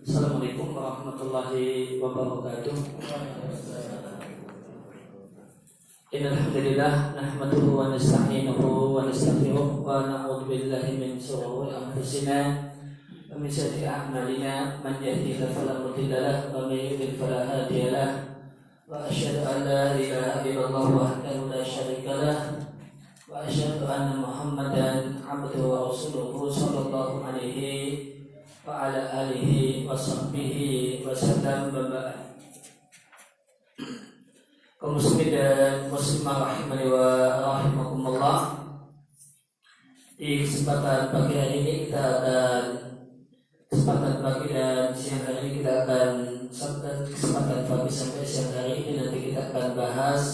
Assalamualaikum warahmatullahi wabarakatuh. Innal hamdalillah nahmaduhu wa nasta'inuhu wa nastaghfiruh wa na'udzu billahi min shururi anfusina wa min sayyiati a'malina man yahdihillahu fala mudilla lahu wa man yudlil fala hadiya lahu wa asyhadu an la ilaha illallah wahdahu la syarika lahu wa asyhadu anna Muhammadan 'abduhu wa rasuluhu sallallahu alaihi wa ala alihi wa sahbihi wa sallam. Kaum muslimin dan muslimah rahimani wa rahimakumullah, di kesempatan pagi hari ini kita akan siang hari ini kita akan kesempatan pagi sampai siang hari ini nanti kita akan bahas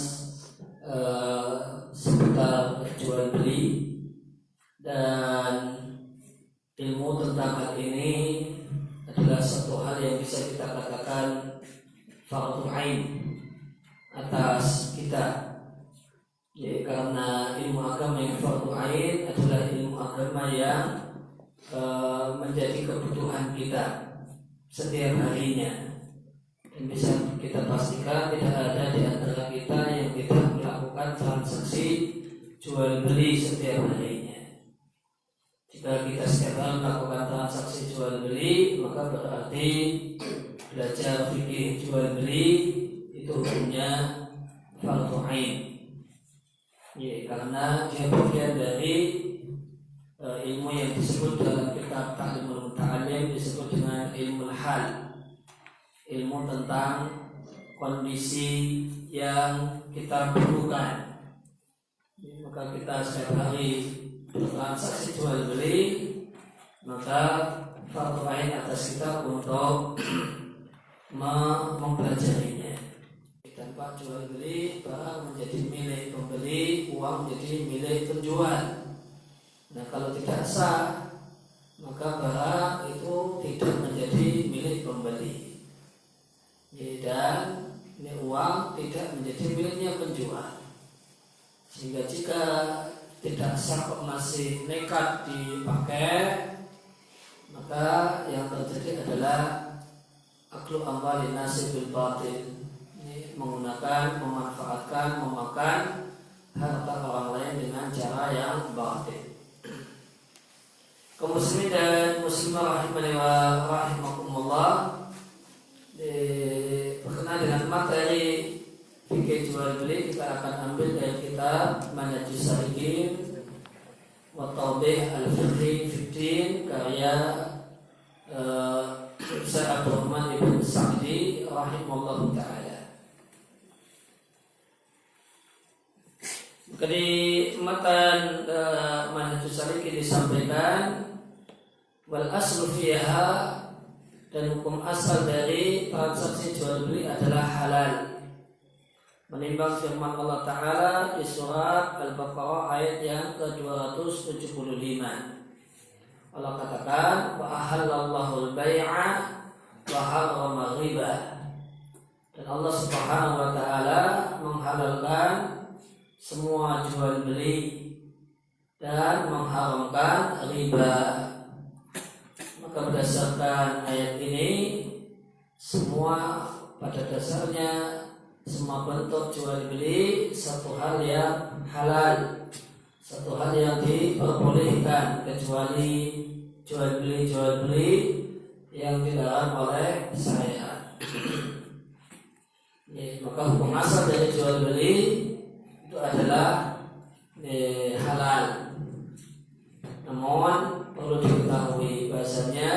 seputar jual beli, dan ilmu tentang hal ini adalah satu hal yang bisa kita katakan fardhu ain atas kita, ya, karena ilmu agama yang fardhu ain adalah ilmu agama yang menjadi kebutuhan kita setiap harinya, dan bisa kita pastikan tidak ada di antara kita yang tidak melakukan transaksi jual beli setiap harinya. Jika kita setiap hari melakukan transaksi jual beli, maka berarti belajar fikih jual beli itu hukumnya fardhu ain, ya, karena dia bagian dari ilmu yang disebut dalam kitab Ta'limul Muta'allim disebut dengan ilmu hal, ilmu tentang kondisi yang kita butuhkan. Maka kita setiap hari transaksi jual beli, maka fardhu ain atas kita untuk mempelajarinya. Tanpa jual beli, barang menjadi milik pembeli, uang menjadi milik penjual. Nah, kalau tidak sah, maka barang itu tidak menjadi milik pembeli, dan uang tidak menjadi miliknya penjual. Sehingga jika tidak sah kok masih nekat dipakai, maka yang terjadi adalah aklu amwalin nasi bil batil, menggunakan, memanfaatkan, memakan harta orang lain dengan cara yang batil. Kaum muslimin dan muslimah rahimani wa rahimakumullah, berkenaan dengan materi fikih jual beli kita akan ambil dari kitab Manhajus Salikin wa Tawdih al-Fiqhi Fiddin karya Syekh Abdurrahman ibn Sa'di rahimahullah ta'ala. Di matan Manhajus Salikin disampaikan wal aslu fiha, dan hukum asal dari transaksi jual beli adalah halal, menimbang firman Allah Ta'ala di surat Al-Baqarah ayat yang ke-275. Allah katakan wa ahallallahu al-bai'a wa harrama riba, dan Allah Subhanahu wa Ta'ala menghalalkan semua jual beli dan mengharamkan riba. Maka berdasarkan ayat ini, semua pada dasarnya semua bentuk jual beli satu hal yang halal, satu hal yang diperbolehkan, kecuali jual beli yang dilarang oleh syariat. Maka hukum asal dari jual beli itu adalah halal. Namun perlu diketahui bahasanya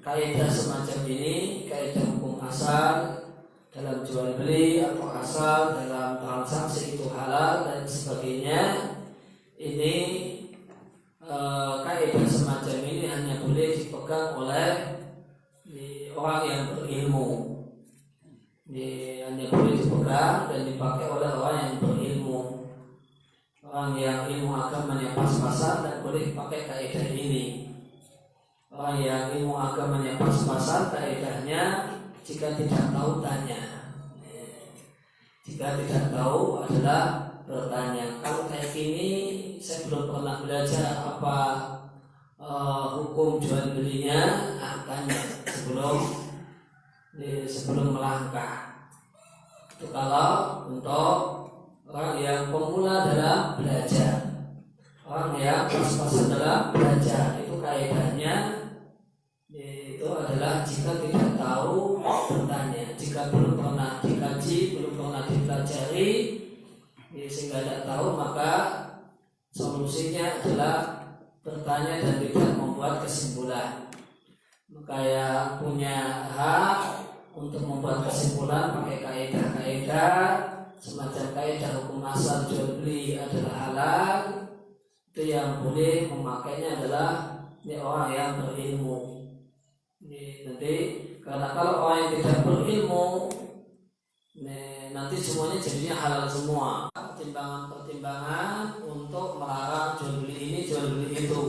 kaidah semacam ini, kaidah hukum asal dalam jual beli atau asal dalam transaksi itu halal dan sebagainya, ini kaidah semacam ini hanya boleh dipegang oleh orang yang berilmu, hanya boleh dipegang dan dipakai oleh orang yang berilmu. Orang yang ilmu agamanya pas-pasan dan boleh pakai kaidah ini. Orang yang ilmu agamanya pas-pasan, kaidahnya jika tidak tahu tanya. Jika tidak tahu adalah bertanya. Kalau kayak gini saya belum pernah belajar apa hukum jual belinya, tanya sebelum melangkah. Itu kalau untuk orang yang pemula dalam belajar, orang yang pas-pasan dalam belajar, itu kaidahnya itu adalah jika tidak tahu bertanya, jika belum pernah dikaji, belum pernah dipelajari, sehingga tidak tahu, maka solusinya adalah bertanya dan tidak membuat kesimpulan. Maka yang punya hak untuk membuat kesimpulan pakai kaidah-kaidah semacam kaidah hukum asal jual beli adalah halal, itu yang boleh memakainya adalah orang yang berilmu. Nanti karena kalau orang yang tidak berilmu, nanti semuanya jadinya halal semua. Pertimbangan untuk melarang jual beli ini, jual beli itu.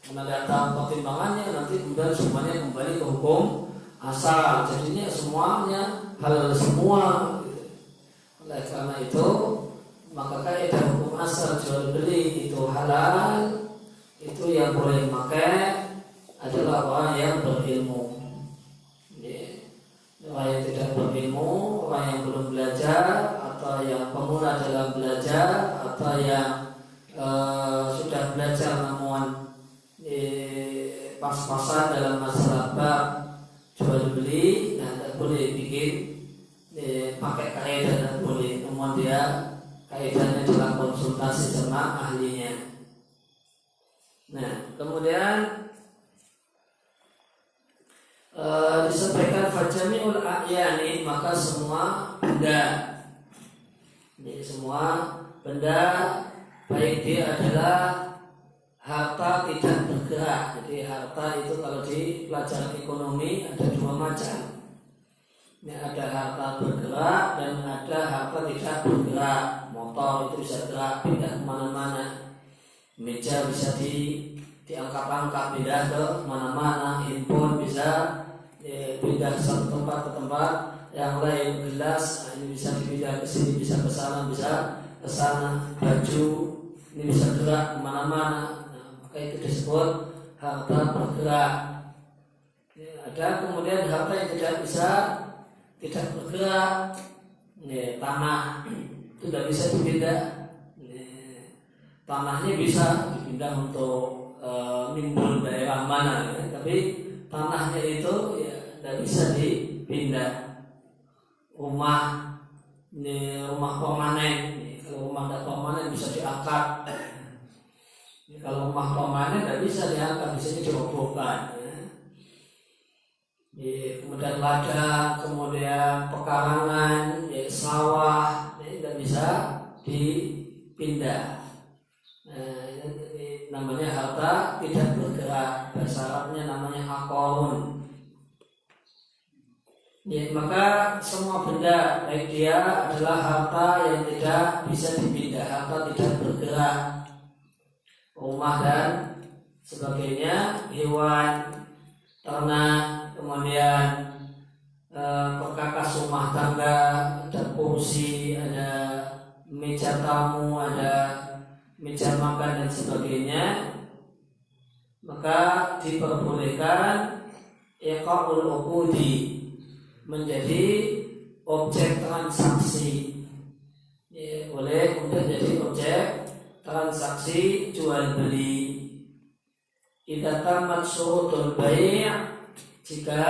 Karena datang pertimbangannya, nanti kemudian semuanya kembali ke hukum asal. Jadinya semuanya halal semua. Oleh karena itu, maka kaidah hukum asal jual beli itu halal, itu yang boleh memakai adalah orang yang berilmu. Orang yang tidak berilmu, orang yang belum belajar, atau yang pemula dalam belajar, atau yang sudah belajar namun pas-pasan dalam masalah bab jual beli, tidak boleh bikin pakai kaidah, tidak boleh. Namun dia kaidahnya dalam konsultasi sama ahlinya. Nah, kemudian disampaikan fajami'ul a'yani, maka semua benda, ini semua benda, baik dia adalah harta tidak bergerak. Jadi harta itu kalau di pelajaran ekonomi ada dua macam. Ini ada harta bergerak dan ada harta tidak bergerak. Motor itu bisa gerak, pindah kemana-mana. Meja bisa diangkat-angkat, pindah ke mana-mana. Handphone bisa pindah satu tempat ke tempat yang lain. Gelas ini bisa dipindah ke sini, bisa ke sana, bisa ke sana. Baju ini bisa gerak kemana-mana. Maka itu disebut harta bergerak. Ada kemudian harta yang tidak bergerak. Tanah itu tidak bisa dipindah. Tanahnya bisa dipindah untuk nimbul daerah mana, tapi tanahnya itu tidak bisa dipindah. Rumah permanen, kalau rumah tidak permanen bisa diangkat. Kalau rumah permanen tidak bisa diangkat, bisa dirobohkan. Kemudian ladang, kemudian pekarangan, sawah, tidak bisa dipindah. Ini namanya harta tidak bergerak. Bahasa Arabnya namanya akorun. Maka semua benda, baik dia adalah harta yang tidak bisa dipindah, harta tidak bergerak, rumah dan sebagainya, hewan, ternak, kemudian perkakas rumah tangga, ada kursi, ada meja tamu, ada meja makan dan sebagainya, maka diperbolehkan iqa'ul uqudi, menjadi objek transaksi. Boleh untuk jadi objek transaksi jual beli. Idza tamat syurutul bai', jika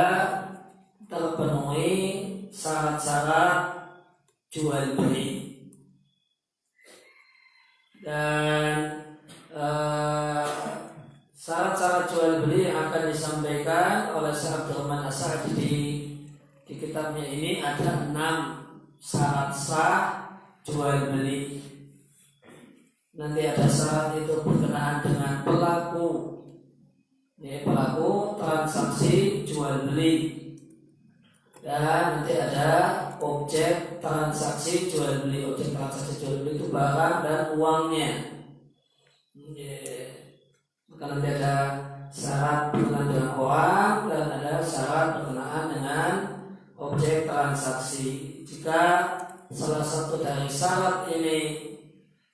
terpenuhi syarat-syarat jual beli. Dan syarat-syarat jual beli yang akan disampaikan oleh Syekh Abdurrahman As-Sa'di di kitabnya ini ada 6 syarat sah jual beli. Nanti ada syarat itu berkenaan dengan pelaku transaksi jual beli, dan nanti ada objek transaksi jual beli. Objek transaksi jual beli itu barang dan uangnya. Maka nanti ada syarat berkenaan dengan orang dan ada syarat berkenaan dengan objek transaksi. Jika salah satu dari syarat ini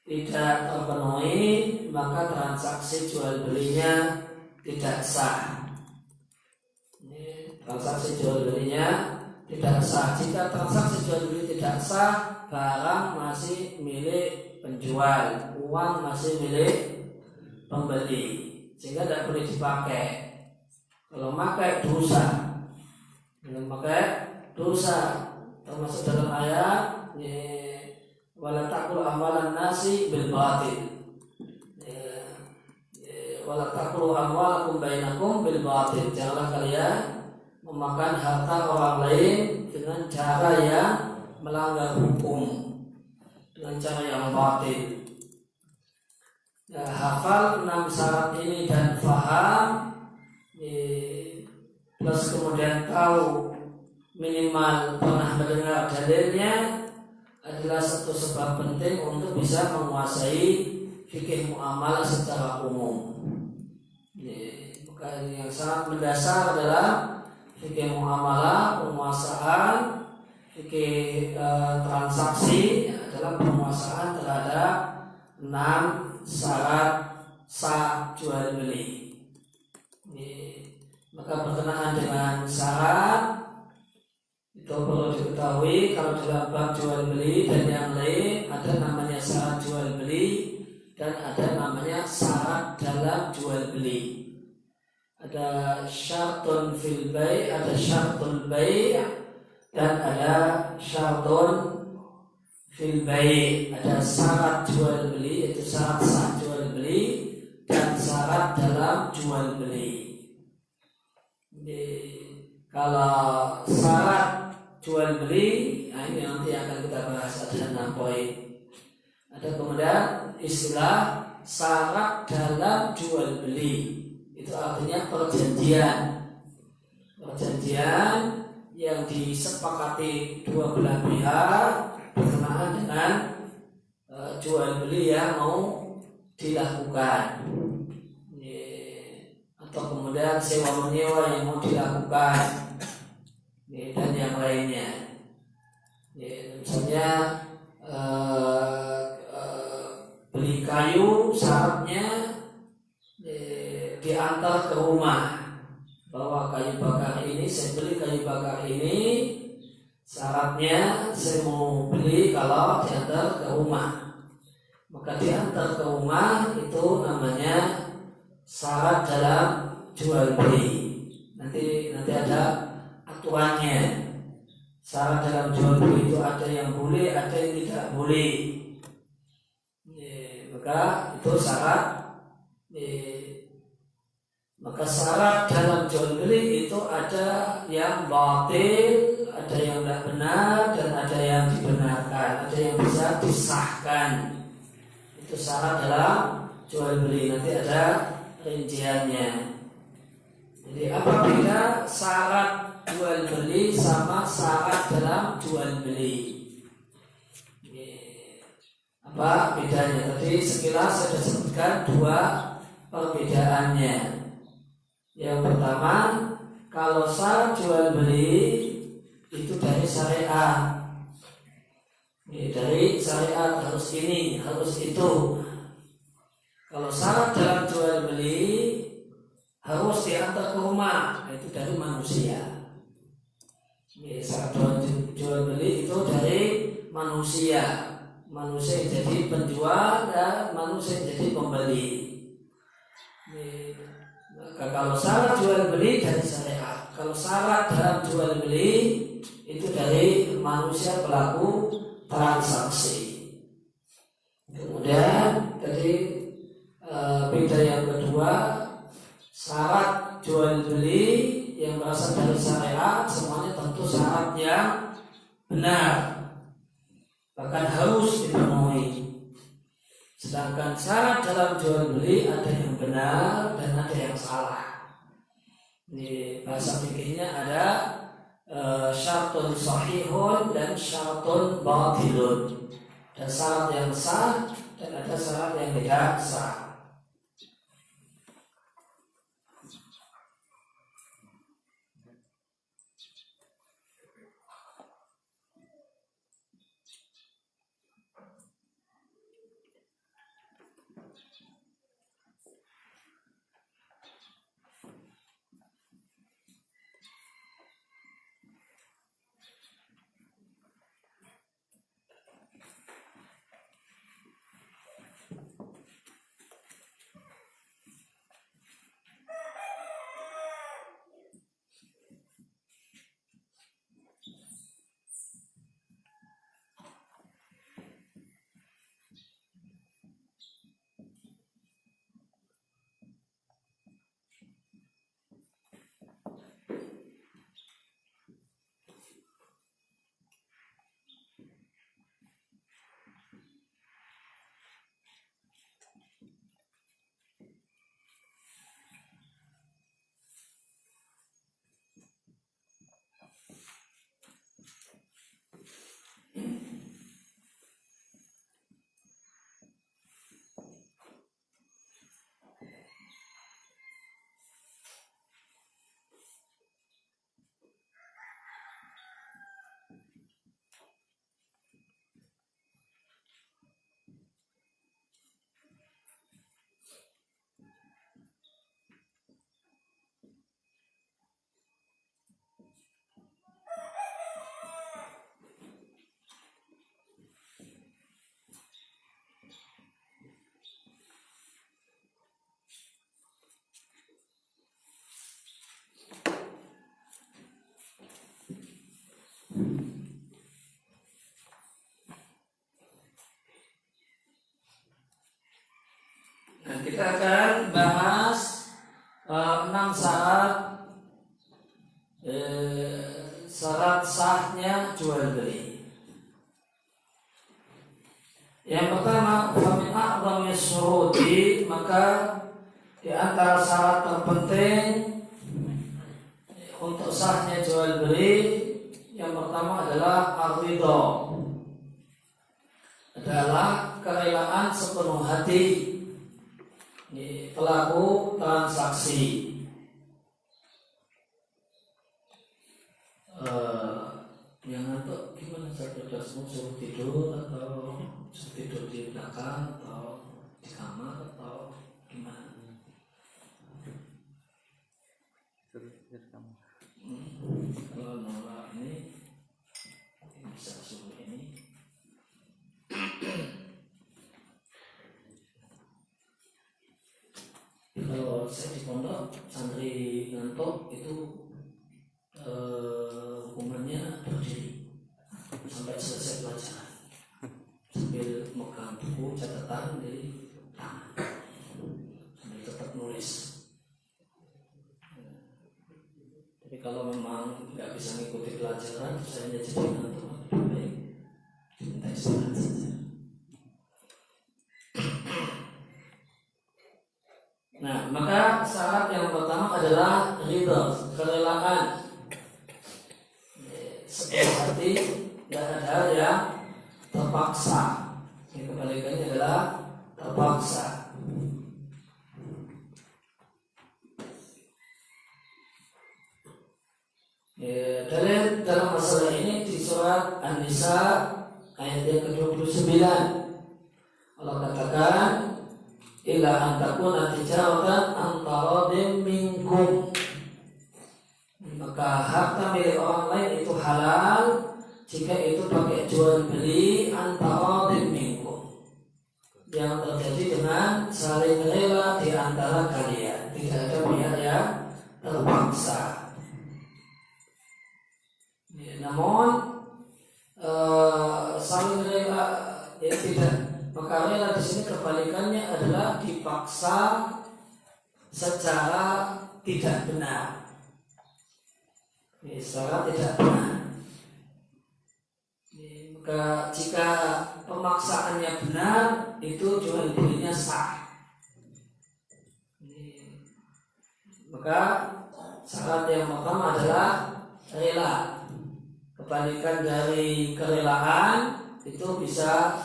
tidak terpenuhi, maka transaksi jual belinya tidak sah. Transaksi jual belinya tidak sah. Jika transaksi jual beli tidak sah, barang masih milik penjual, uang masih milik pembeli, sehingga tidak boleh dipakai. Kalau pakai dosa, termasuk dalam ayat wala taqulu amwalan nasi bil batil. Wala taqulu amwalakum bainakum bil batil. Janganlah kalian memakan harta orang lain dengan cara yang melanggar hukum, dengan cara yang batil. Hafal 6 syarat ini dan faham, plus kemudian tahu minimal pernah mendengar dalilnya, adalah satu sebab penting untuk bisa menguasai fikih muamalah secara umum. Maka yang sangat mendasar adalah fikih muamalah, penguasaan fikih transaksi adalah penguasaan terhadap 6 syarat sah jual beli. Maka berkenaan dengan syarat itu perlu diketahui, kalau dalam bab jual beli dan yang lain ada namanya syarat jual beli dan ada namanya syarat dalam jual beli. Ada syartun fil bai', ada syartul bai', dan ada syartun fil bai'. Ada syarat jual beli, itu syarat sah jual beli, dan syarat dalam jual beli. Jadi, kalau syarat jual beli, nah ini nanti akan kita bahas, ada 6 poin. Ada kemudian istilah syarat dalam jual beli. Itu artinya perjanjian yang disepakati dua belah pihak berkenaan dengan jual beli yang mau dilakukan, atau kemudian sewa menyewa yang mau dilakukan, dan yang lainnya. Misalnya beli kayu, syaratnya diantar ke rumah, bahwa kayu bakar ini, saya beli kayu bakar ini, syaratnya saya mau beli kalau diantar ke rumah. Maka diantar ke rumah itu namanya syarat dalam jual beli. Nanti ada aturannya. Syarat dalam jual beli itu ada yang boleh, ada yang tidak boleh. Maka itu syarat. Maka syarat dalam jual beli itu ada yang batil, ada yang tidak benar, dan ada yang dibenarkan, ada yang bisa disahkan. Itu syarat dalam jual beli. Nanti ada rinciannya. Jadi apa beda syarat jual beli sama syarat dalam jual beli? Apa bedanya? Tadi sekilas saya sudah sebutkan 2 perbedaannya. Yang pertama, kalau syarat jual beli itu dari syariat. Dari syariat harus ini, harus itu. Kalau syarat dalam jual beli harus diantar ke rumah, itu dari manusia. Syarat jual beli itu dari manusia. Manusia yang jadi penjual dan manusia yang jadi pembeli. Maka kalau syarat jual beli dari syariat, kalau syarat dalam jual beli itu dari manusia pelaku transaksi. Kemudian dari beda yang kedua, syarat jual beli yang berasal dari syariat semuanya tentu syarat yang benar, bahkan harus dipenuhi. Sedangkan syarat dalam jual beli ada yang benar dan ada yang salah. Di bahasa fikihnya ada syartun sahihun dan syartun batilun. Ada syarat yang sah dan ada syarat yang tidak sah. syarat sahnya jual beli. Yang pertama, famin a'zami syuruti, maka di antara syarat terpenting untuk sahnya jual beli yang pertama adalah ar-ridha, adalah kerelaan sepenuh hati pelaku transaksi. Yang ngantuk gimana, cerdas suruh tidur atau suruh tidur di belakang atau di kamar atau gimana? Kalau nolak ini bisa suruh ini. Kalau saya di pondok santri ngantuk itu hukumannya berdiri sampai selesai pelajaran sambil megang buku catatan di tangan sambil tetap nulis. Jadi kalau memang nggak bisa mengikuti pelajaran, saya jadi ngantuk, lebih baik diminta istirahat saja. Nah, maka syarat yang pertama adalah ridha, kerelaan. Sepenuh hati, tidak ada yang terpaksa. Ini kebalikannya adalah terpaksa. Dalil dalam masalah ini di surat An-Nisa ayat yang ke-29. Allah katakan, illa an takuna tijaratan an taradin minkum. Maka harta milik orang lain itu halal jika itu pakai jual beli antara minkum, yang terjadi dengan saling rela di antara kalian, tidak ada pihak yang terpaksa. Namun saling rela ya tidak, maka rela di sini kebalikannya adalah dipaksa secara tidak benar. Secara tidak benar. Maka jika pemaksaannya benar, itu jual belinya sah. Maka syarat yang pertama adalah rela. Kebalikan dari kerelaan itu bisa,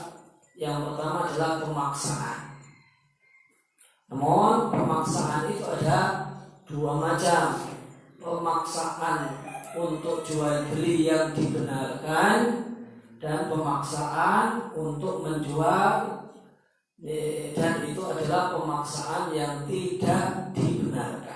yang pertama adalah pemaksaan. Namun pemaksaan itu ada dua macam. Pemaksaan untuk jual beli yang dibenarkan dan pemaksaan untuk menjual, dan itu adalah pemaksaan yang tidak dibenarkan.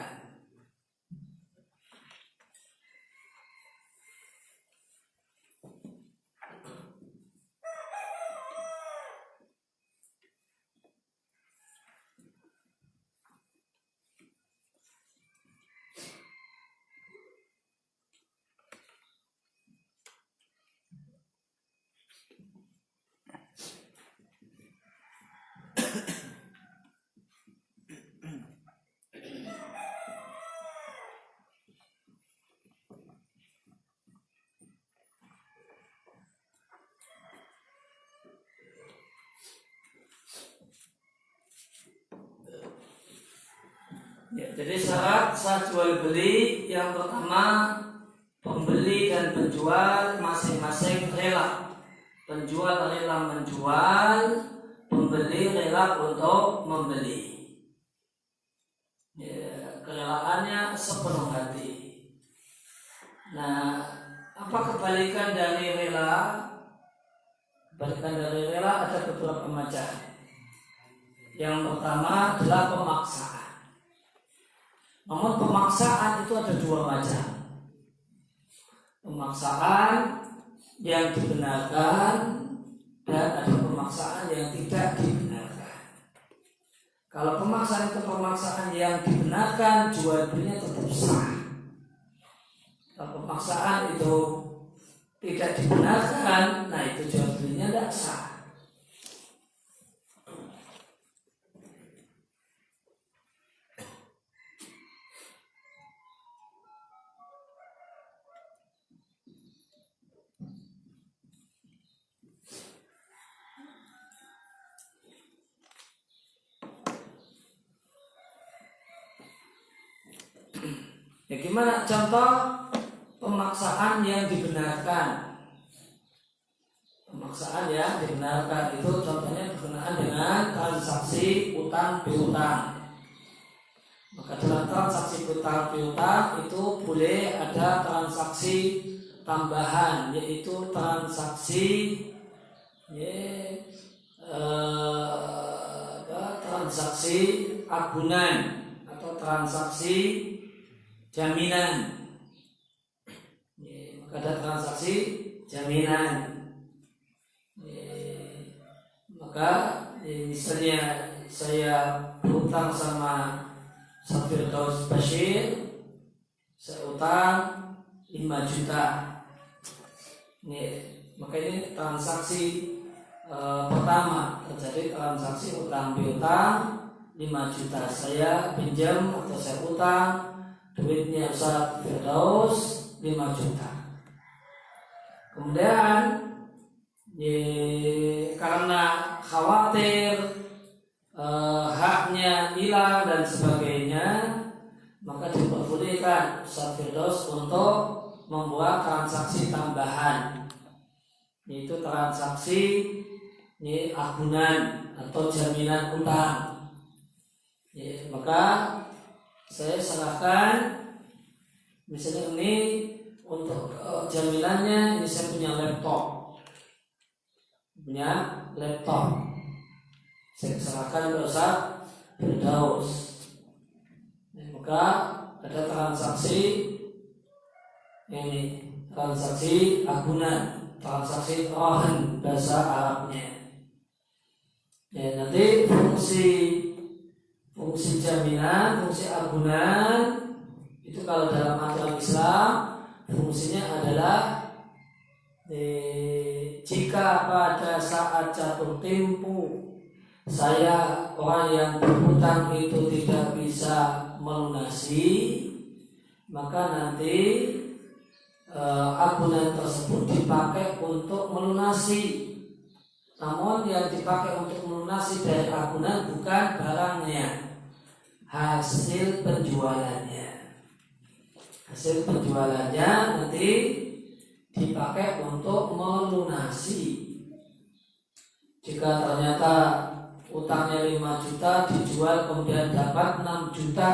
Ya, jadi syarat sah jual beli yang pertama, pembeli dan penjual masing-masing rela. Penjual rela menjual, pembeli rela untuk membeli. Ya, kerelaannya sepenuh hati. Nah, apa kebalikan dari rela? Kebalikan dari rela ada beberapa macam. Yang pertama adalah pemaksaan. Namun pemaksaan itu ada dua macam. Pemaksaan yang dibenarkan dan ada pemaksaan yang tidak dibenarkan. Kalau pemaksaan itu pemaksaan yang dibenarkan, jual belinya tetap sah. Kalau pemaksaan itu tidak dibenarkan, nah itu jual belinya tidak sah. Ya gimana contoh pemaksaan yang dibenarkan? Pemaksaan yang dibenarkan itu contohnya berkenaan dengan transaksi utang piutang. Maka dalam transaksi utang piutang itu boleh ada transaksi tambahan, yaitu transaksi agunan atau transaksi jaminan. Maka ada transaksi jaminan. Maka misalnya saya berutang sama Firdaus Bashir, saya utang 5 juta. Maka ini transaksi pertama, terjadi transaksi utang piutang 5 juta. Saya pinjam atau saya utang duitnya Ustaz Firdaus 5 juta. Kemudian karena khawatir haknya hilang dan sebagainya, maka diperbolehkan Ustaz Firdaus untuk membuat transaksi tambahan, yaitu transaksi agunan atau jaminan utang. Maka saya serahkan misalnya ini untuk jaminannya, ini saya punya laptop. Saya serahkan ke Ustaz Firdaus. Maka ada transaksi ini, transaksi agunan, transaksi rohan bahasa Arabnya. Nanti fungsi jaminan, fungsi agunan itu kalau dalam aturan Islam fungsinya adalah jika pada saat jatuh tempo saya orang yang berhutang itu tidak bisa melunasi, maka nanti agunan tersebut dipakai untuk melunasi. Namun yang dipakai untuk melunasi dari agunan bukan barangnya, hasil penjualannya. Hasil penjualannya nanti dipakai untuk melunasi. Jika ternyata utangnya 5 juta dijual kemudian dapat 6 juta,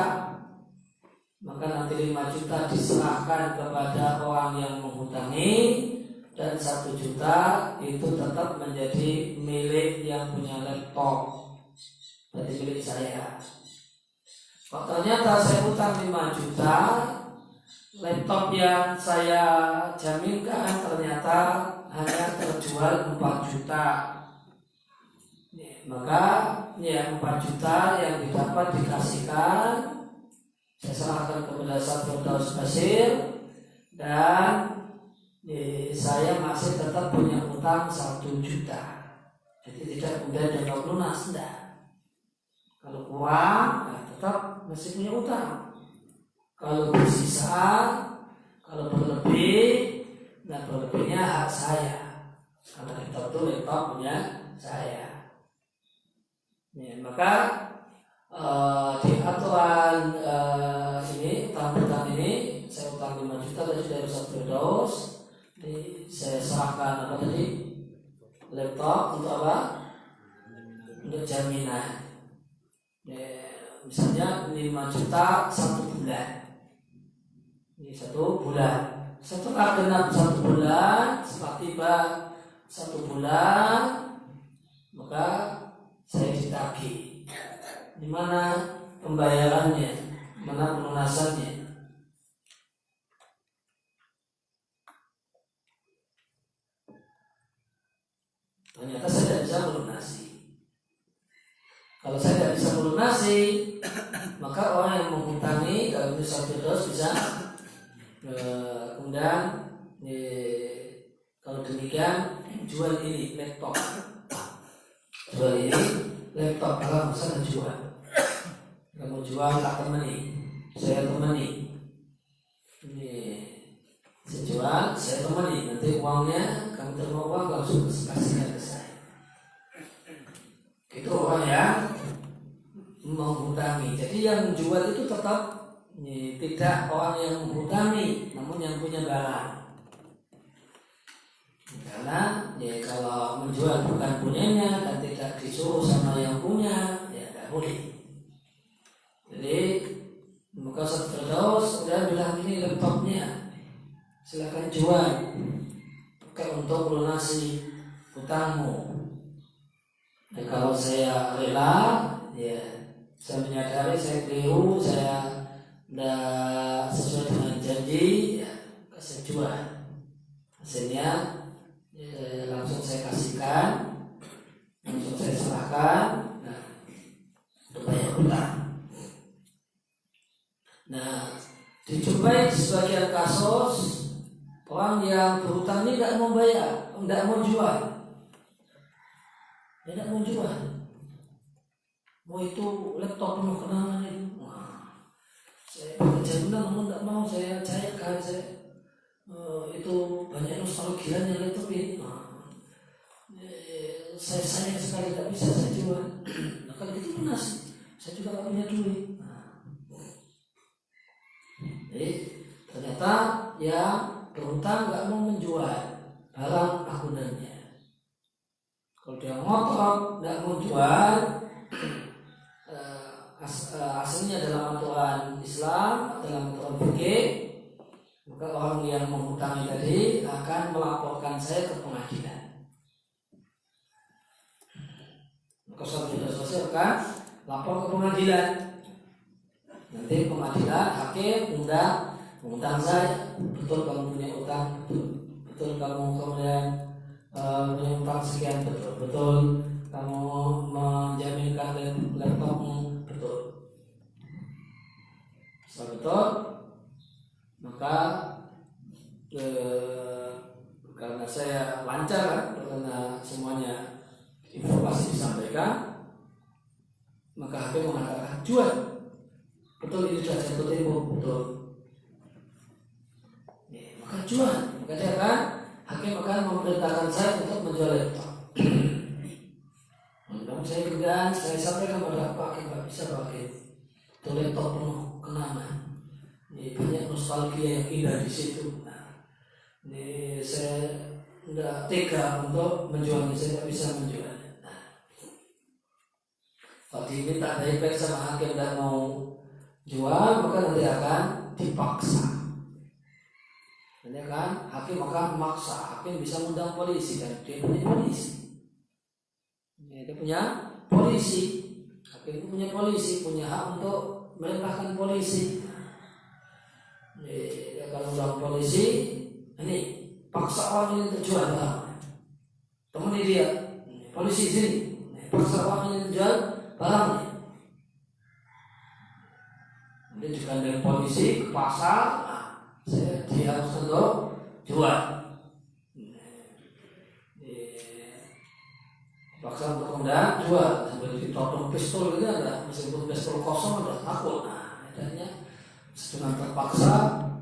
maka nanti 5 juta diserahkan kepada orang yang menghutangi, dan 1 juta itu tetap menjadi milik yang punya laptop, berarti milik saya. Kalau ternyata saya utang 5 juta, laptop yang saya jaminkan ternyata hanya terjual 4 juta. Maka 4 juta yang didapat dikasihkan, saya serahkan kepada Ustaz Firdaus Bashir, dan saya masih tetap punya utang 1 juta. Jadi tidak kemudian dianggap lunas, enggak. Kalau kurang, tetap masih punya utang. Kalau bersisa, kalau berlebih, dan berlebihnya hak saya, karena laptop itu laptop punya saya. Maka di aturan ini, utang ini, saya utang 5 juta tadi dari Ustaz Firdaus. Saya serahkan apa tadi? Laptop untuk apa? Untuk jaminan. Misalnya 5 juta 1 bulan. Ini 1 bulan. Setelah genap 1 bulan, setelah tiba 1 bulan, maka saya ditagih. Di mana pembayarannya? Mana pelunasannya? Ternyata saya tidak bisa melunasi. Kalau saya tidak bisa melunasi, maka orang yang menghutangi, kalau itu Ustaz Firdaus bisa kemudian kalau demikian jual ini laptop, kalau misalnya jual, kamu jual tak temani, saya temani. Saya jual, saya temani. Nanti uangnya kamu terima uang langsung kasihkan ke saya. Itu orang yang menghutangi. Jadi yang jual itu tetap Ini tidak orang yang menghutangi, namun yang punya barang. Karena ya kalau menjual bukan punyanya dan tidak disuruh sama yang punya, ya tidak boleh. Jadi maka Firdaus udah bilang ini laptopnya, silakan jual, pakai untuk melunasi hutangmu. Dan kalau saya rela, ya saya menyadari saya keliru, saya tidak sesuai dengan janji, ya saya jual. Hasilnya ya, langsung saya kasihkan, langsung saya serahkan, nah, untuk bayar hutang. Nah, dijumpai di sebagian kasus orang yang berhutang ini tidak mau bayar, tidak mau jual, tidak mau jual. Mau itu laptop penuh kenangan itu. Saya bekerja benar namun tidak mau saya cairkan, itu banyak nostalgianya laptop ini. Saya sayang sekali tidak bisa saya jual. Nah, kalau gitu lunas, saya juga tidak punya duit. Jadi ternyata yang berhutang nggak mau menjual barang akunannya. Kalau dia ngotot nggak mau jual, aslinya dalam aturan Islam, dalam aturan fikih, maka orang yang menghutangi tadi akan melaporkan saya ke pengadilan. Maka sudah selesai akan lapor ke pengadilan. Nanti pengadilan hakim mengundang saya, betul kamu punya utang, betul kamu kemudian punya utang sekian, betul kamu menjaminkan laptopmu, betul. Setelah betul, maka karena saya lancar, karena semuanya informasi disampaikan, maka hakim mengatakan jual. Betul ini sudah jatuh tempo, betul. Ya, maka jual. Maka dia akan hakim akan memerintahkan saya untuk menjual laptop. Namun saya enggan, saya sampaikan kepada Pak Hakim, nggak bisa pakai itu laptop penuh kenangan. Ini banyak nostalgia yang indah di situ. Nah, ini saya tidak tega untuk menjualnya, saya tidak bisa menjualnya. Nah, kalau diminta baik-baik sama hakim dan mau jual, maka nanti akan dipaksa. Nanti kan hakim akan memaksa, hakim bisa mengundang polisi dan dia punya polisi. Dia punya polisi, hakim punya polisi, punya hak untuk merintahkan polisi. Dia akan undang polisi, ini paksa orang ini untuk jual barang. Teman dia, polisi sini, paksa orang ini untuk jual barangnya. Dia juga dari polisi ke pasar, dia harus untuk jual. Paksa untuk kemudian jual sambil ditodong pistol gitu ada, meskipun pistol kosong udah takut. Nah, adanya dengan terpaksa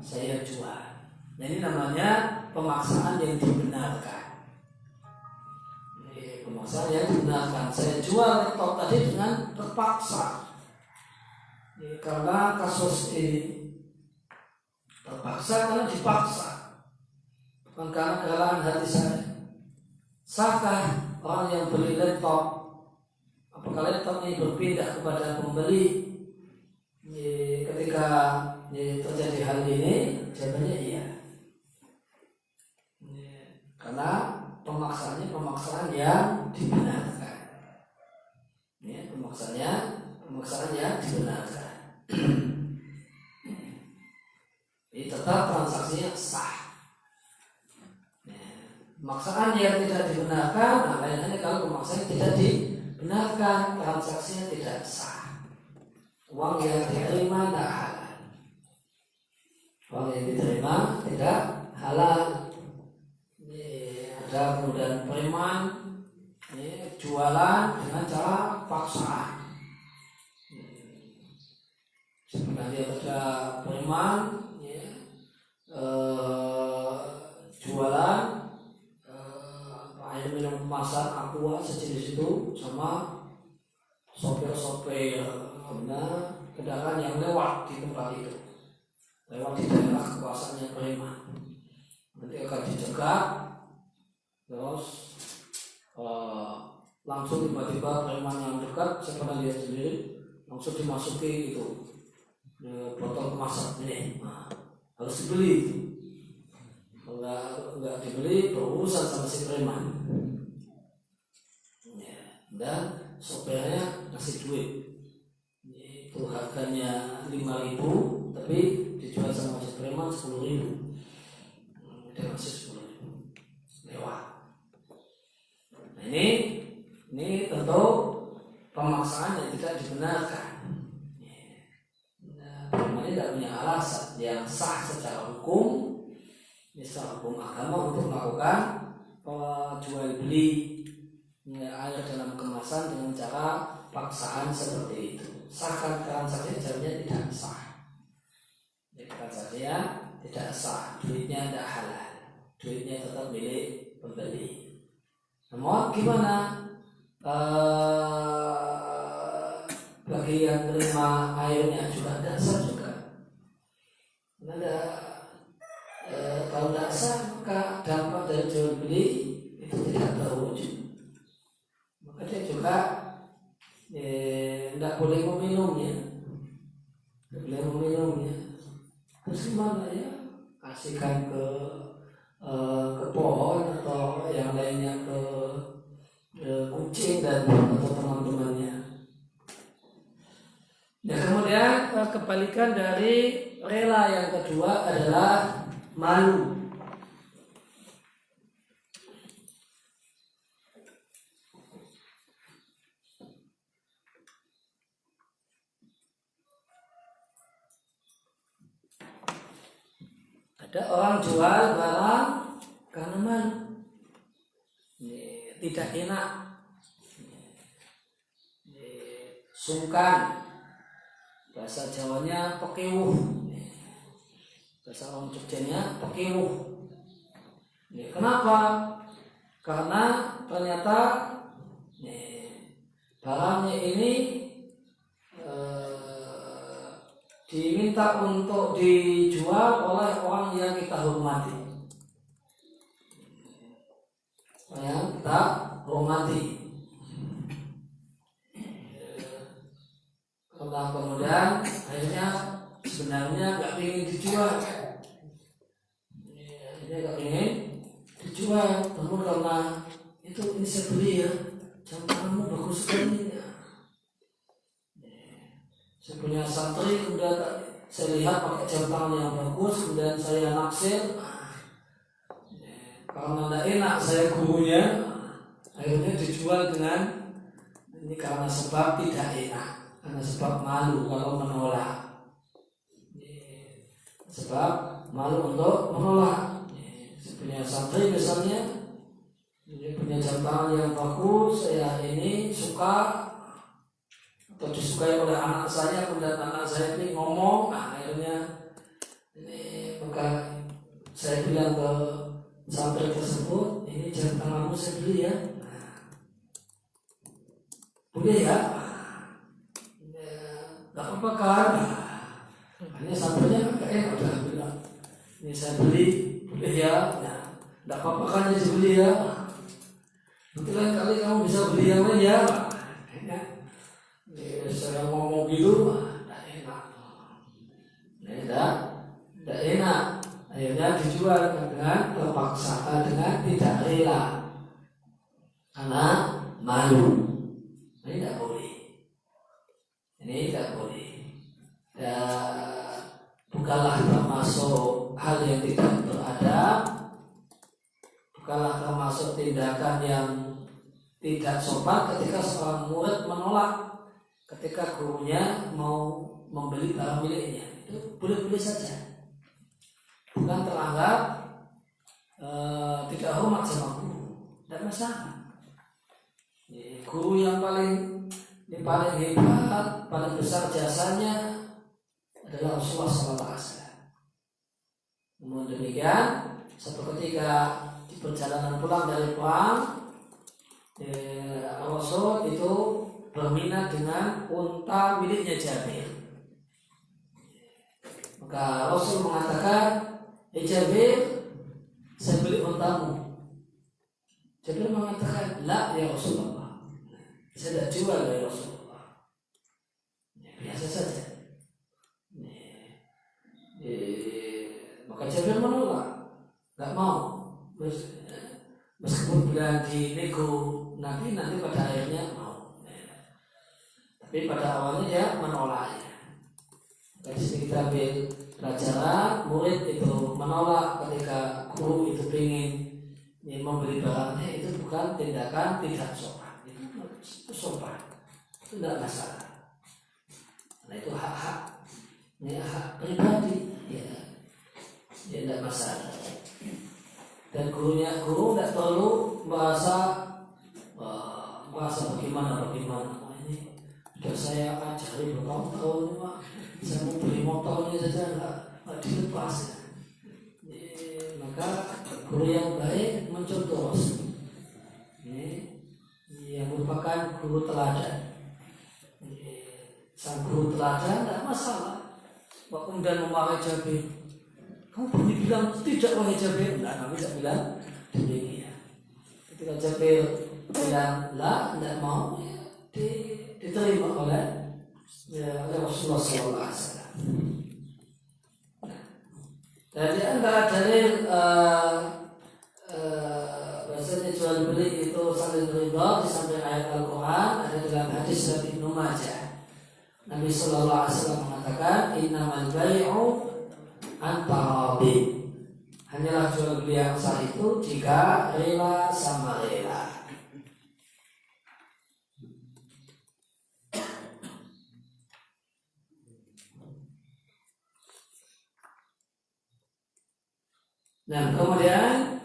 saya jual. Nah, ini namanya pemaksaan yang dibenarkan. Ini pemaksaan yang dibenarkan. Saya jual laptop tadi dengan terpaksa. Karena kasus ini terpaksa karena dipaksa, bukan karena kerelaan hati saya. Sahkah orang yang beli laptop, apakah laptop ini berpindah kepada pembeli ketika terjadi hal ini? Jawabannya iya. Karena pemaksaannya pemaksaan yang dibenarkan. Pemaksaan yang dibenarkan. Jadi tetap transaksinya sah. Pemaksaan yang tidak dibenarkan, nah lainnya kalau pemaksaan tidak dibenarkan, transaksinya tidak sah. Uang yang diterima tidak halal. Uang yang diterima tidak halal. Ada kemudian preman jualan dengan cara paksaan. Sebenarnya ada preman jualan air minum kemasan aqua sejenis itu sama sopir-sopir kendaraan yang lewat di tempat itu. lewat di daerah kekuasaannya preman. Nanti akan dicegat, terus langsung tiba-tiba preman yang dekat, saya pernah lihat sendiri, langsung dimasuki itu botol kemasan ini, harus dibeli. Kalau nggak dibeli berurusan sama si preman. Dan sopirnya ngasih duit, itu harganya 5.000, tapi dijual sama si preman 10.000. Dia ngasih 10.000 lewat. Nah, ini tentu pemaksaan yang tidak dibenarkan. Preman ini tidak punya alasan yang sah secara hukum, secara hukum agama untuk melakukan jual beli air dalam kemasan dengan cara paksaan seperti itu. Sahkan transaksi jalannya tidak sah. Transaksinya tidak sah, duitnya tidak halal, duitnya tetap milik pembeli. Namun gimana bagi yang terima airnya juga tidak sah juga. Karena kalau tidak sah maka dampak dari jual beli itu tidak terwujud. Maka dia juga tidak boleh meminumnya, Terus gimana ya? Kasihkan ke pohon atau yang lainnya ke kucing dan atau teman-temannya. Dan kemudian kebalikan dari rela yang kedua adalah malu. Ada orang jual barang karena malu, tidak enak, sungkan, bahasa Jawanya pekewuh, bahasa orang Jogjanya pekewuh. Kenapa? Karena ternyata barangnya ini diminta untuk dijual oleh orang yang kita hormati. Yang kita hormati. Kemudian akhirnya sebenarnya nggak ingin dijual. Dia nggak ingin dijual, namun karena itu ini saya beli ya, jam tanganmu bagus sekali. Saya punya santri, kemudian saya lihat pakai jam tangan yang bagus, kemudian saya naksir. Karena tidak enak saya gurunya, akhirnya dijual dengan ini karena sebab tidak enak, karena sebab malu kalau menolak. Sebab malu untuk menolak. Saya punya santri misalnya, dia punya jam tangan yang bagus, saya ini suka atau disukai oleh anak saya, kemudian anak saya ini ngomong, akhirnya ini maka saya bilang ke santri tersebut, ini jam tanganmu saya beli ya, boleh ya, nggak apa-apa kan? Hanya santrinya agak udah bilang, ini saya beli, boleh ya, nggak apa-apa kan ya dibeli ya, nanti lain kali kamu bisa beli yang lain ya. Saya ngomong gitu, tidak enak. Akhirnya dijual dengan terpaksa, dengan tidak rela, karena malu. Ini tidak boleh. Dan bukanlah termasuk hal yang tidak beradab, bukanlah termasuk tindakan yang tidak sopan ketika seorang murid menolak ketika gurunya mau membeli barang miliknya. Itu boleh-boleh saja, bukan teranggap tidak hormat sama guru, tidak masalah. Guru yang paling hebat, paling besar jasanya adalah Rasulullah SAW. Namun demikian, suatu ketika di perjalanan pulang dari perang, Rasul itu berminat dengan unta miliknya Jabir. Maka Rasul mengatakan, Jabir, saya beli untamu. Jabir mengatakan, la ya Rasulullah, saya tidak jual ya Rasulullah. Biasa saja. Maka Jabir menolak, nggak mau. Meskipun bila dinego Nabi, nanti pada akhirnya mau. Tapi pada awalnya dia menolaknya. Dari sini kita ambil pelajaran, murid itu menolak ketika guru itu ingin membeli barangnya, itu bukan tindakan tidak sopan. Itu sopan, itu tidak masalah. Nah itu hak-hak, ini hak pribadi, ya tidak masalah. Dan guru tidak perlu merasa bagaimana. Ini sudah saya ajari bertahun-tahun, saya mau beli motornya saja nggak dilepas. Maka guru yang baik mencontoh Rasul. Ini yang merupakan guru teladan. Sang guru teladan tidak masalah. Waktu kemudian memakai Jabir, kamu boleh bilang tidak wahai Jabir. Enggak, kami tidak bilang demikian. Ketika Jabir bilang la, tidak mau, ya, diterima oleh Rasulullah SAW. Dan di antara dalil bahasanya jual beli itu saling riba di samping ayat Al-Quran ada dalam hadis dari Ibnu Majah. Nabi Sallallahu Alaihi Wasallam mengatakan, innamal bai'u antarabin. Hanyalah jual beli yang sah itu jika rela sama rela. Nah, kemudian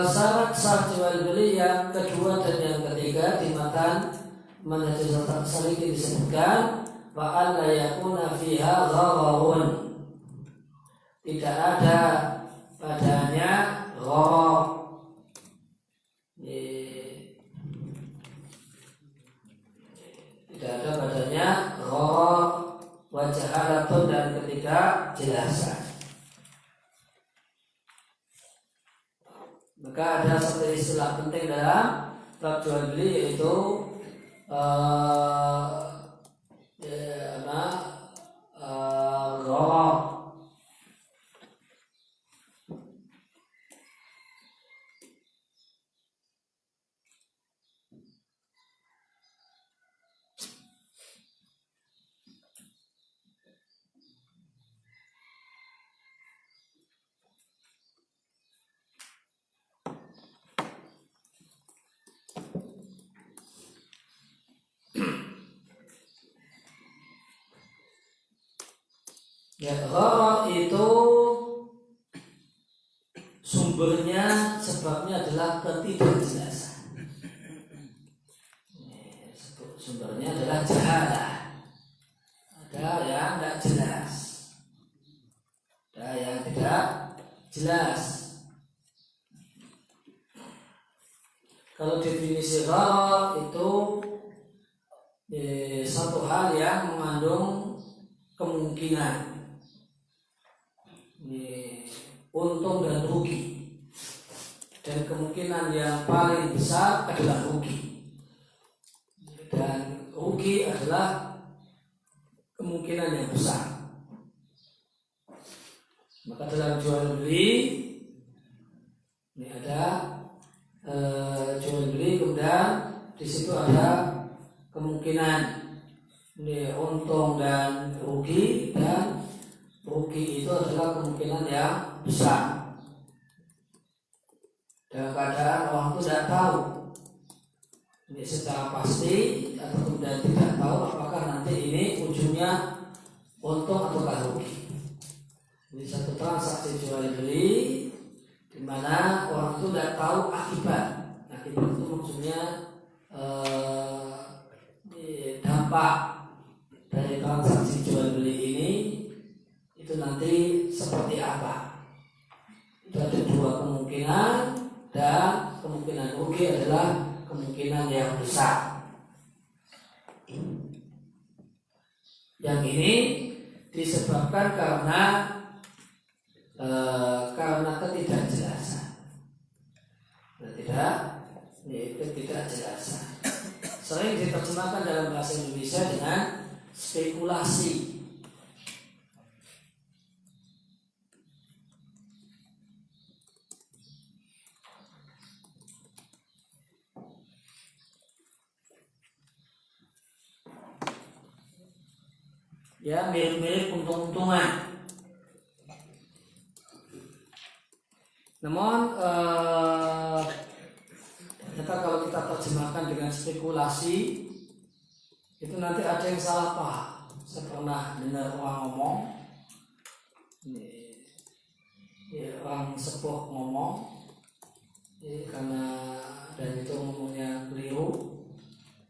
syarat sah jual beli yang kedua dan yang ketiga di matan Manhajus Saliki disebutkan, wa alla yakuna fiha ghararun. Tidak ada padanya gharar. Tidak ada padanya gharar wa jahalatun dan ketidakjelasan. Maka ada satu istilah penting dalam bab jual beli, yaitu gharar. Ya, gharar itu sumbernya, sebabnya adalah ketidakjelasan. Sumbernya adalah jahalah. Ada yang tidak jelas, ada yang tidak jelas. Kalau definisi gharar itu satu hal yang mengandung kemungkinan untung dan rugi, dan kemungkinan yang paling besar adalah rugi, dan rugi adalah kemungkinan yang besar. Maka dalam jual beli ini ada jual beli, kemudian di situ ada kemungkinan ini untung dan rugi, dan rugi itu adalah kemungkinan yang besar. Dalam keadaan orang itu tidak tahu ini secara pasti, atau kemudian tidak tahu apakah nanti ini ujungnya untung atau rugi. Ini satu transaksi jual beli di mana orang itu tidak tahu akibat. Akibat itu maksudnya dampak dari transaksi jual beli ini itu nanti seperti apa. Itu ada dua kemungkinan, dan kemungkinan rugi adalah kemungkinan yang besar. Yang ini disebabkan karena ketidakjelasan. Ketidakjelasan. Sering diterjemahkan dalam bahasa Indonesia dengan spekulasi. Ya, mirip-mirip untung-untungan. Namun ternyata kalau kita terjemahkan dengan spekulasi, itu nanti ada yang salah paham. Saya pernah dengar orang ngomong, orang sepuh ngomong, karena dan itu ngomongnya keliru,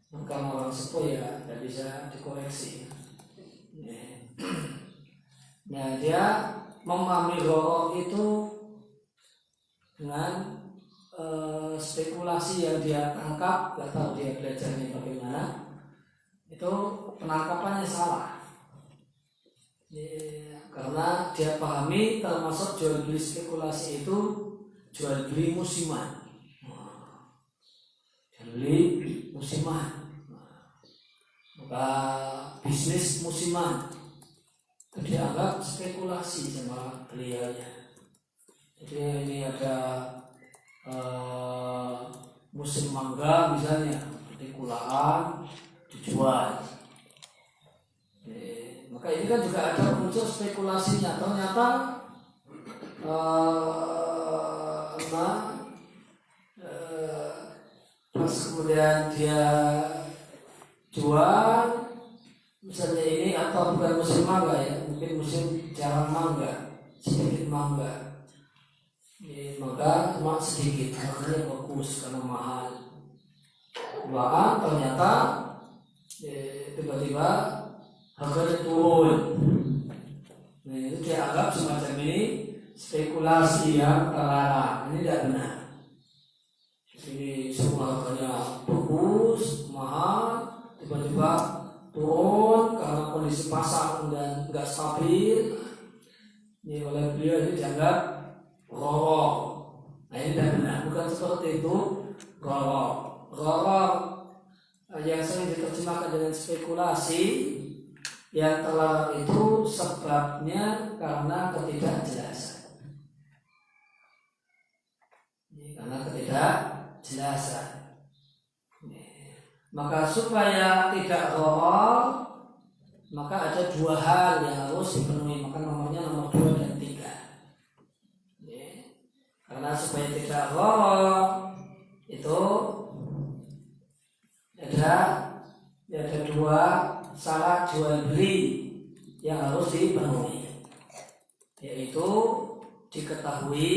maka orang sepuh ya tidak bisa dikoreksi. Nah, dia memahami gharar itu dengan spekulasi yang dia tangkap, nggak tahu dia belajarnya bagaimana. Itu penangkapannya salah. Karena dia pahami termasuk jual beli spekulasi itu jual beli musiman. Jual beli musiman. Maka bisnis musiman itu dianggap spekulasi sama beliaunya. Jadi ini ada musim mangga misalnya, seperti kulaan dijual. Maka ini kan juga ada unsur spekulasinya. Ternyata pas kemudian dia jual, misalnya ini atau bukan musim mangga ya, mungkin musim jarang mangga, sedikit mangga. Maka cuma sedikit, harganya bagus karena mahal. Jualan ternyata tiba-tiba harganya turun. Nah, itu dianggap semacam ini spekulasi yang terlarang. Ini tidak benar. Jadi semua harganya bagus, mahal, tiba-tiba turun karena kondisi pasar dan nggak stabil. Ini oleh beliau ini dianggap gharar. Nah, ini tidak benar, bukan seperti itu. Gharar yang sering diterjemahkan dengan spekulasi yang terlarang itu sebabnya karena ketidakjelasan. Karena ketidakjelasan. Maka supaya tidak gharar, maka ada dua hal yang harus dipenuhi. Maka nomornya nomor 2 dan 3. Karena supaya tidak gharar itu ada dua syarat jual beli yang harus dipenuhi, yaitu diketahui,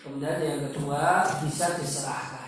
kemudian yang kedua bisa diserahkan.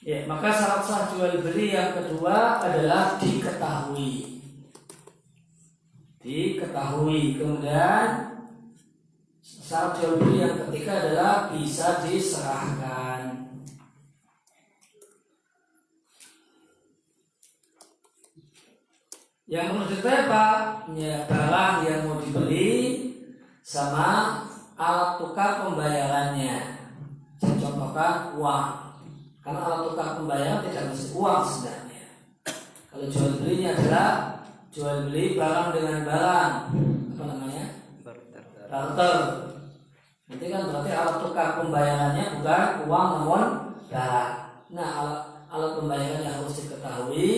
Ya, maka syarat sah jual beli yang kedua adalah diketahui. Kemudian syarat jual beli yang ketiga adalah bisa diserahkan. Yang perlu diketahui ya, barang yang mau dibeli sama alat tukar pembayarannya. Saya contohkan uang. Karena alat tukar pembayaran tidak mesti uang sebenarnya. Kalau jual belinya adalah jual beli barang dengan barang, apa namanya? Barter. Nanti kan berarti alat tukar pembayarannya bukan uang namun barang. Nah, alat pembayarannya harus diketahui,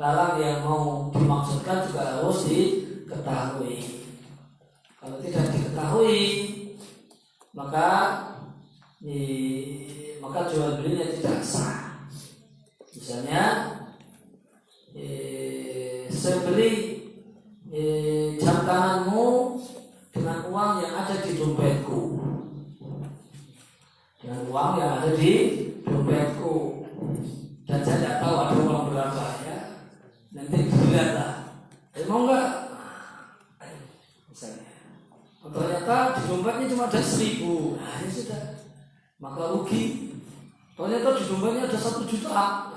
barang yang mau dimaksudkan juga harus diketahui. Kalau tidak diketahui, maka maka jual belinya tidak sah. Misalnya saya beli jam tanganmu dengan uang yang ada di dompetku, dan saya tidak tahu ada uang berapa ya, nanti dilihat lah, mau nggak? Misalnya, ternyata di dompetnya cuma ada 1.000, nah ya sudah, maka rugi. Ternyata di dompetnya ada 1 juta,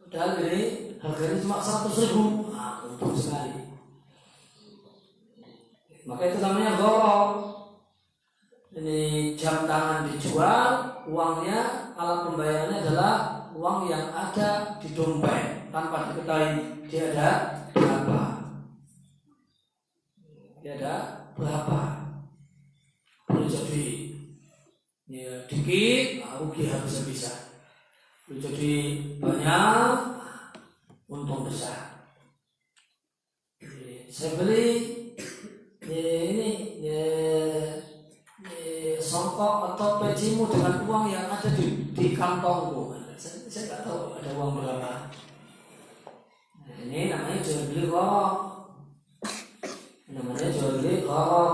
padahal ini harganya cuma 100.000, nah untung sekali. Maka itu namanya gharar. Ini jam tangan dijual, uangnya, alat pembayarannya adalah uang yang ada di dompet tanpa diketahui dia ada berapa. Boleh jadi ya, dikit, rugi habis-habisan. Boleh jadi banyak, untung besar. Saya beli songkok atau pecimu dengan uang yang ada di kantongku. Saya nggak tahu ada uang berapa. Nah, ini namanya jual beli gharar.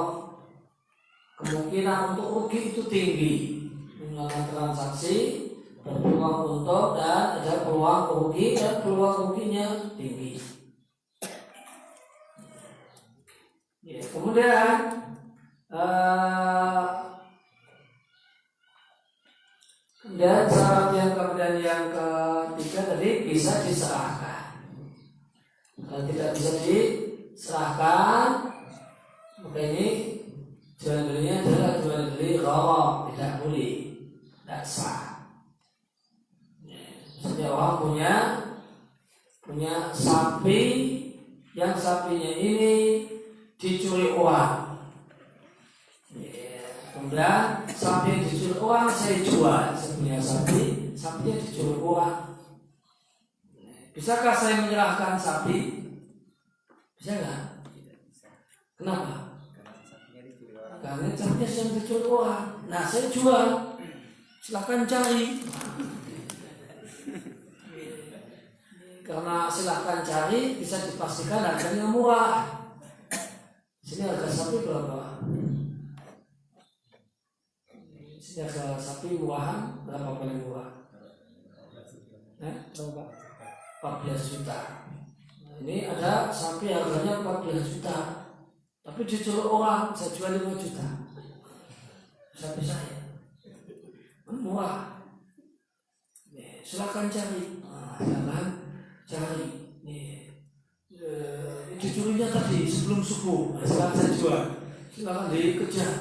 Kemungkinan untuk rugi itu tinggi, melakukan transaksi berpeluang untung dan ada peluang rugi, dan peluang ruginya tinggi. Ya, kemudian syarat yang ketiga tadi bisa diserahkan. Kalau tidak bisa diserahkan, maka ini jual belinya adalah jual beli gharar, tidak boleh, tidak sah. Misalnya orang punya sapi, yang sapinya ini dicuri orang. Kemudian sapi yang dicuri orang saya jual. Saya punya sapinya dicuri orang. Bisakah saya menyerahkan sapi? Bisa nggak? Kenapa? Karena sapinya yang dicuri orang. Nah saya jual. Silakan cari. Karena silakan cari bisa dipastikan harganya murah. Sini harga sapi berapa? Sini harga sapi murahan berapa paling murah? Berapa? 14 juta. Nah, ini ada sapi harganya 14 juta, tapi dicuri orang, saya jual 5 juta. Sapi saya murah. Silakan cari. Cari. Dicurinya tadi sebelum subuh, silakan saya jual, silakan dikejar.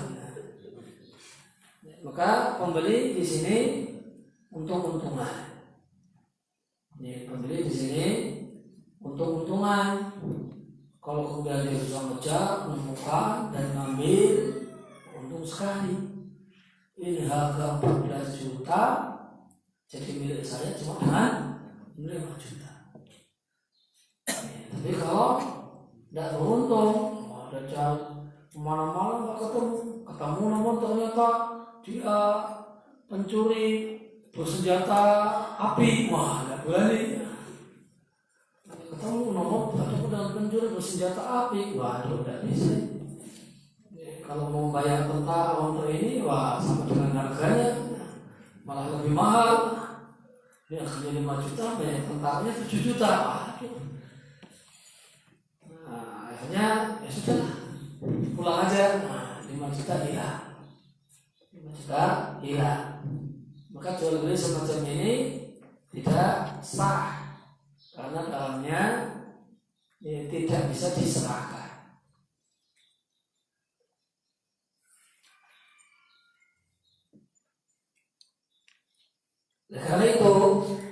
Maka pembeli di sini untung-untungan. Pembeli di sini untung-untungan. Kalau kemudian dia bisa ngejar, menemukan dan ngambil, untung sekali. Ini harga 14 juta, jadi milik saya cuma dengan 5 juta. Tapi kalau tidak beruntung, ada jalan kemana-mana nggak ketemu namun ternyata dia pencuri bersenjata api, wah nggak berani. Ketemu dengan pencuri bersenjata api, waduh nggak bisa. Kalau mau bayar tentara untuk ini, wah sama dengan harganya, malah lebih mahal. Dia harganya 5 juta, bayar tentaranya 7 juta. Nah, akhirnya ya sudah, pulang aja. Nah, 5 juta hilang. 5 juta hilang. Maka jual beli semacam ini tidak sah karena dalamnya tidak bisa diserahkan. Karena itu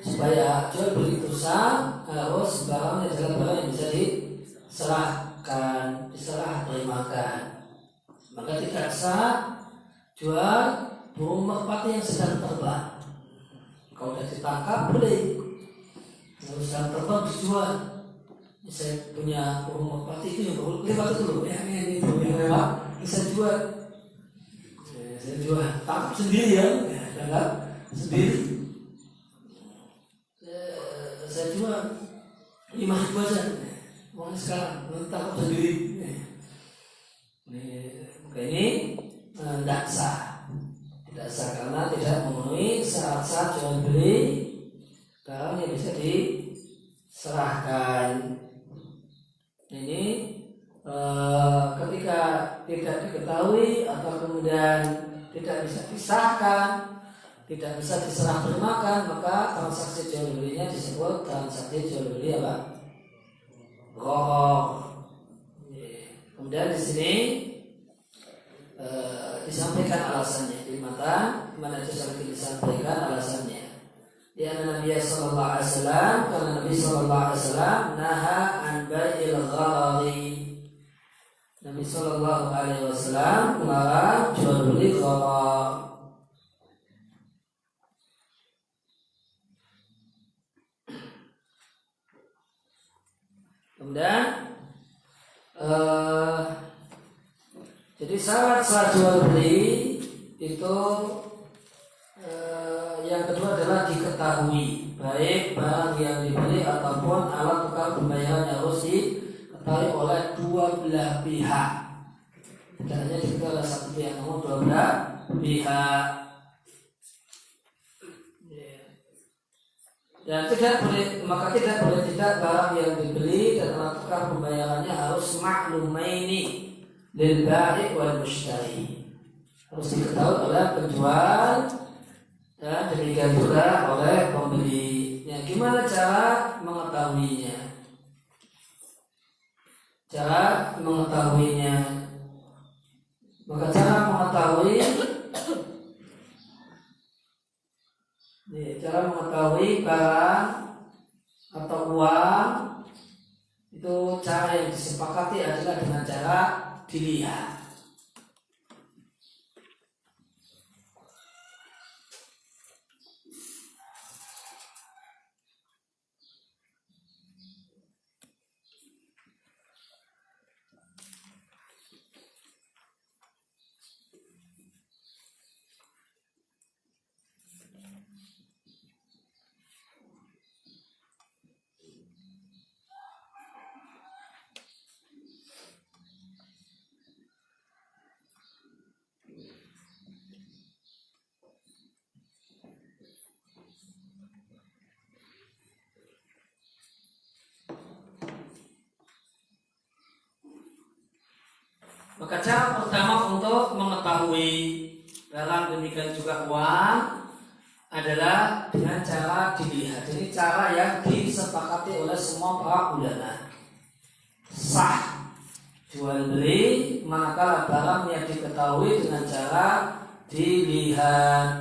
supaya jual beli itu sah, harus barangnya adalah barang yang bisa diserahkan, diserah terimakan. Maka tidak sah jual burung merpati yang sedang terbang. Kalau sudah ditangkap boleh, kalau sedang terbang dijual. Saya punya burung merpati itu yang lewat itu loh, ini burung yang lewat, bisa jual. Saya jual, tangkap sendiri ya, sendiri. Saya jual 5.000 aja, uangnya sekarang nanti takut sendiri. Ini tidak sah, karena tidak memenuhi syarat-syarat jual beli barang yang bisa diserahkan. Ini ketika tidak diketahui atau kemudian tidak bisa disahkan, tidak bisa diserah terimakan, maka transaksi jual belinya disebut transaksi jual beli apa? Gharar. Kemudian di sini disampaikan alasannya di mana itu sampai disampaikan alasannya. Di Nabi sallallahu alaihi wasallam, karena Nabi sallallahu alaihi wasallam naha an bai'il gharari. Nabi sallallahu alaihi wasallam melarang jual beli gharar. Kemudian jadi syarat jual beli itu yang kedua adalah diketahui, baik barang yang dibeli ataupun alat tukar pembayaran yang harus diketahui oleh dua belah pihak. Tidak hanya diketahui oleh satu pihak, namun dua belah pihak. Dan maka tidak boleh barang yang dibeli dan alat tukar pembayarannya harus maklumaini lil ba'i wal mushtari, harus diketahui oleh penjual dan demikian juga oleh pembeli. Ya, gimana cara mengetahuinya? Maka cara mengetahui barang atau uang itu, cara yang disepakati adalah dengan cara dilihat. Maka cara pertama untuk mengetahui barang demikian juga uang adalah dengan cara dilihat. Jadi cara yang disepakati oleh semua para ulama. Sah jual beli manakala barang yang diketahui dengan cara dilihat.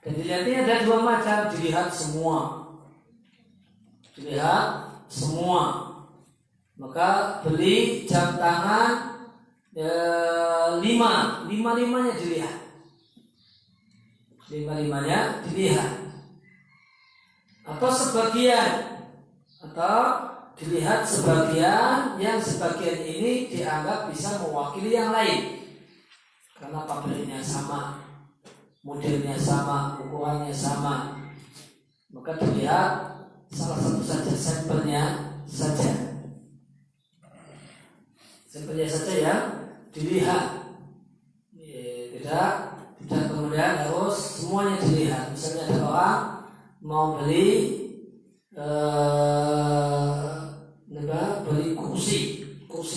Dan dilihatnya ada dua macam, dilihat semua. Maka beli jam tangan 5-5-nya dilihat. 5-5-nya dilihat. Atau sebagian, atau dilihat sebagian, yang sebagian ini dianggap bisa mewakili yang lain karena pabriknya sama, modelnya sama, ukurannya sama. Maka dilihat salah satu saja, sampelnya saja yang dilihat. Tidak kemudian harus semuanya dilihat. Misalnya ada orang mau beli kursi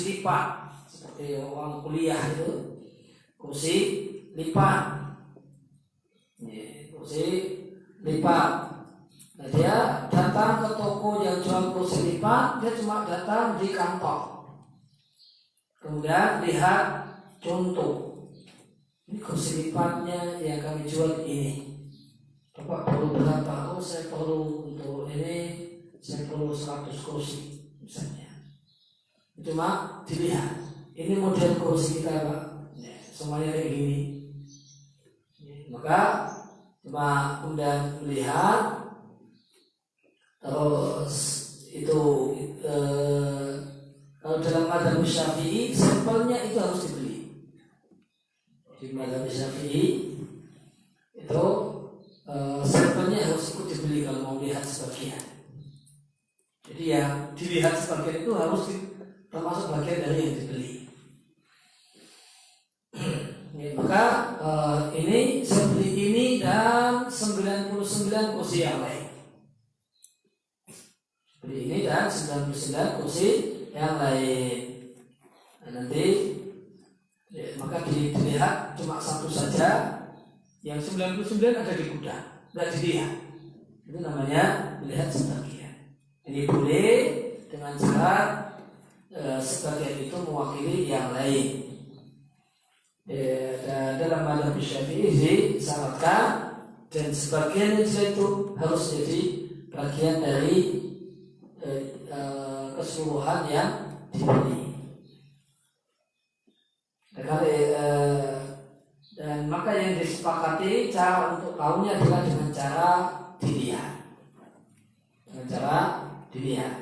lipat, seperti orang kuliah itu, kursi lipat. Nah, dia datang ke toko yang jual kursi lipat, dia cuma datang di kantor. Kemudian lihat contoh, ini kursi lipatnya yang kami jual ini. Bapak perlu berapa? Oh, saya perlu untuk ini, saya perlu 100 kursi misalnya. Cuma dilihat, ini model kursi kita Pak, semuanya kayak gini. Maka cuma kemudian melihat, terus itu kalau dalam mazhab Syafi'i sampelnya itu harus dibeli. Di mazhab Syafi'i itu sebagian. Jadi yang dilihat sebagian itu harus termasuk bagian dari yang dibeli. Maka ini saya beli ini dan 99 kursi yang lain. Beli ini dan 99 kursi yang lain. Nah, nanti maka dilihat cuma satu saja, yang 99 ada di gudang, nggak dilihat. Itu namanya melihat sebagian. Ini boleh dengan syarat sebagian itu mewakili yang lain. Dalam mazhab Syafi'i disyaratkan dan sebagian itu harus jadi bagian dari keseluruhan yang dibeli. Dan maka yang disepakati cara untuk tahunya adalah dengan cara dilihat. Dengan cara dilihat.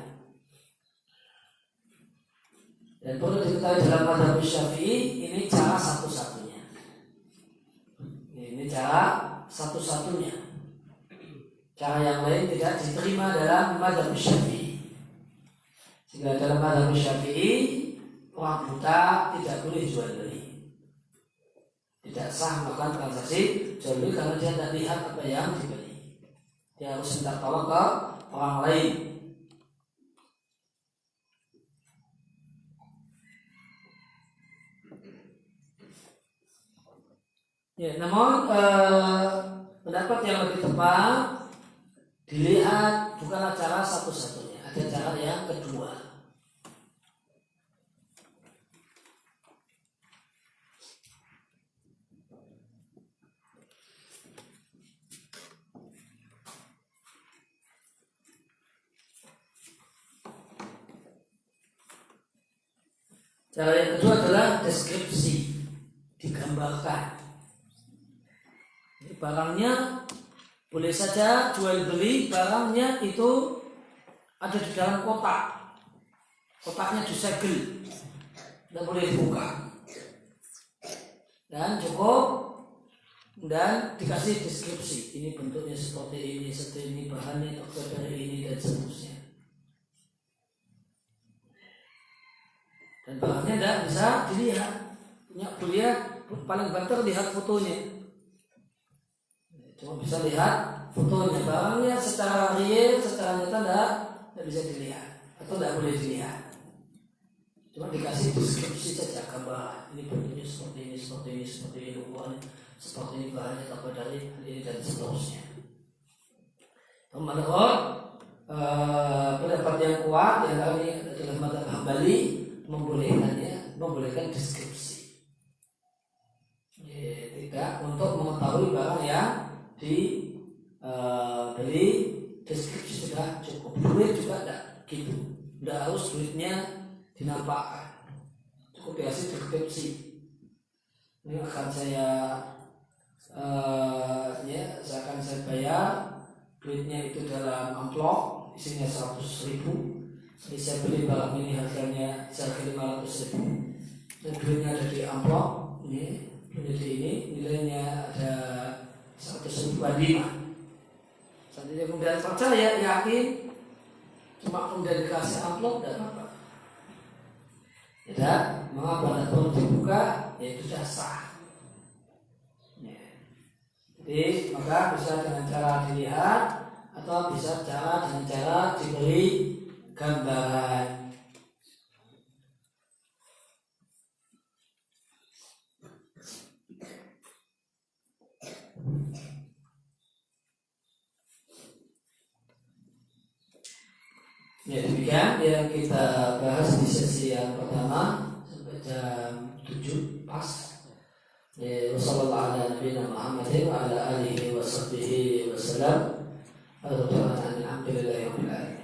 Dan perlu diketahui dalam mazhab Syafi'i ini cara satu-satunya. Ini cara satu-satunya. Cara yang lain tidak diterima dalam mazhab Syafi'i. Sehingga dalam mazhab Syafi'i orang buta tidak boleh jual beli. Tidak sah melakukan transaksi jual beli karena dia tidak lihat apa yang dibeli. Dia harus minta tolong ke orang lain. Ya, namun pendapat yang lebih tepat dilihat bukanlah cara satu-satunya, ada cara yang kedua. Cara yang kedua adalah deskripsi, digambarkan. Barangnya boleh saja jual beli, barangnya itu ada di dalam kotak. Kotaknya disegel, tidak boleh dibuka. Dan cukup dan dikasih deskripsi. Ini bentuknya seperti ini bahannya terbuat dari ini dan seterusnya. Dan barangnya tidak bisa dilihat. Punya paling banter lihat fotonya. Cuma bisa lihat fotonya, barangnya secara real, secara nyata tidak bisa dilihat atau tidak boleh dilihat. Cuma dikasih deskripsi saja, gambaran. Ini bentuknya seperti ini, ukurannya seperti ini, bahannya terbuat dari ini dan seterusnya. Menurut pendapat yang kuat yang kami adalah mazhab Hambali membolehkan deskripsi. Tidak untuk mengetahui barang yang dibeli, deskripsi sudah cukup. Duit juga tidak gitu, tidak harus duitnya dinampakkan, cukup dikasih deskripsi. Ini akan saya akan saya bayar, duitnya itu dalam amplop, isinya 100.000. Jadi saya beli barang ini harganya seharga 500.000. Dan duitnya ada di amplop ini, nilainya ada 100.000 lima. Seandainya kemudian percaya, yakin, cuma kemudian dikasih amplop, tidak apa-apa. Tidak, mengapa perlu dibuka, yaitu sudah sah. Jadi maka bisa dengan cara dilihat atau bisa dengan cara diberi gambaran. Ya, demikian yang kita bahas di sesi yang pertama sampai jam 7 pas. Wassalamualaikum warahmatullahi wabarakatuh.